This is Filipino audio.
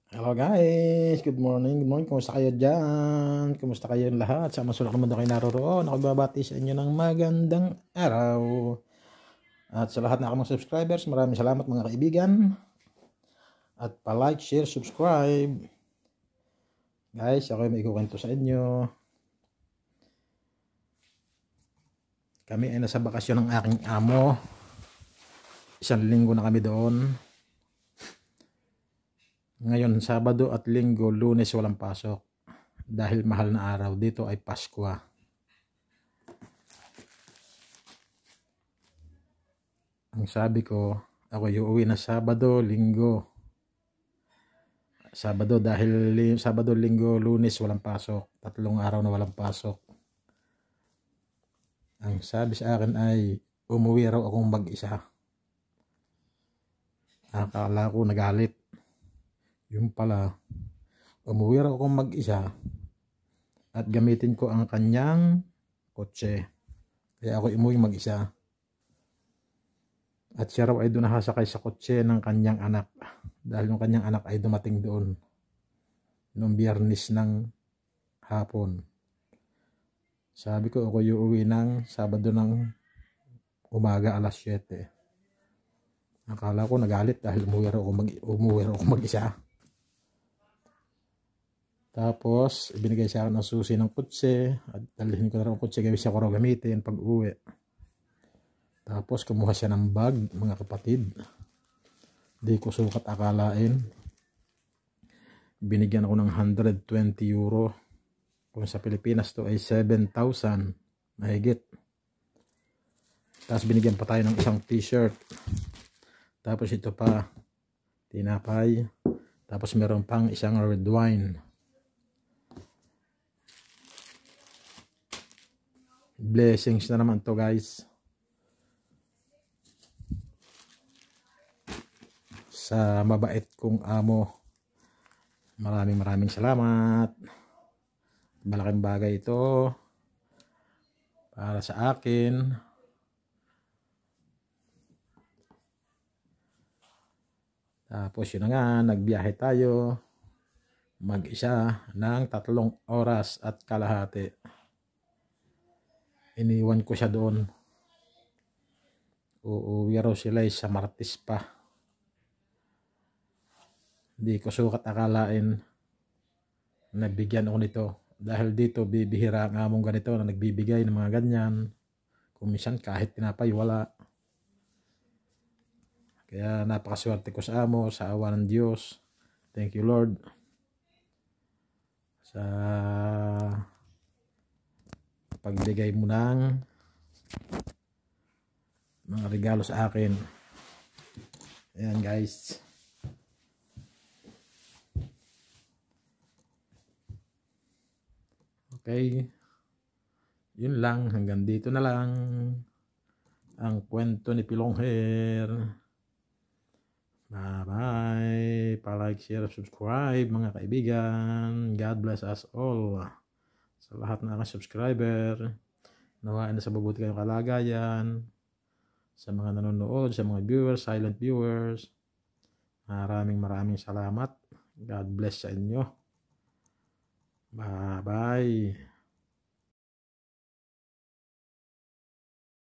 Hello guys, good morning, kumusta kayo dyan? Kumusta kayo lahat? Sa masulok naman kayo naroroon. Ako babati sa inyo ng magandang araw. At sa lahat na mga subscribers, maraming salamat mga kaibigan. At pa-like, share, subscribe. Guys, ako may ikukwento sa inyo. Kami ay nasa bakasyon ng aking amo. 1 linggo na kami doon. Ngayon, Sabado at Linggo, Lunes walang pasok. Dahil mahal na araw, dito ay Pasko. Ang sabi ko, ako uuwi na Sabado, Linggo. Sabado dahil Sabado, Linggo, Lunes walang pasok. 3 araw na walang pasok. Ang sabi sa akin ay umuwi raw akong mag-isa. Akala ko nagalit. Yung pala, umuwi raw akong mag-isa at gamitin ko ang kanyang kotse. Kaya ako umuwi mag-isa. At siya raw ay doon nakasakay sa kotse ng kanyang anak. Dahil yung kanyang anak ay dumating doon noong Biyernes ng hapon. Sabi ko ako uuwi ng Sabado ng umaga alas 7. Akala ko nagalit dahil umuwi raw ako mag-isa. Tapos, ibinigay sa akin ang susi ng kutse at dalhin ko na rin ang kutse gawin siya ko raw gamitin pag uwi. Tapos, kumuha siya ng bag, mga kapatid. Di ko sukat akalain. Binigyan ako ng €120. Kung sa Pilipinas to ay 7,000 mahigit. Tapos, binigyan pa tayo ng isang t-shirt. Tapos, ito pa, tinapay. Tapos, meron pang isang red wine. Blessings na naman to guys. Sa mabait kong amo. Maraming salamat. Malaking bagay ito para sa akin. Tapos yun na nga, nagbiyahe tayo mag-isa ng 3 oras at kalahati. Iniwan ko siya doon. Uuwi raw sila sa Martes pa. Hindi ko sukat akalain na bigyan ako nito. Dahil dito bibihira ang among ganito na nagbibigay ng mga ganyan. Kung minsan kahit tinapay wala. Kaya napakaswerte ko sa amo, sa awa ng Diyos. Thank you Lord. Sa pagbigay mo ng mga regalo sa akin. Ayan guys. Okay. Yun lang. Hanggang dito na lang ang kwento ni Pilong Hair. Bye bye. Pa-like, share, subscribe mga kaibigan. God bless us all. Sa lahat ng aking subscriber, nawa na sa mabuti kayong kalagayan. Sa mga nanonood, sa mga viewers, silent viewers, maraming salamat. God bless sa inyo. Bye bye.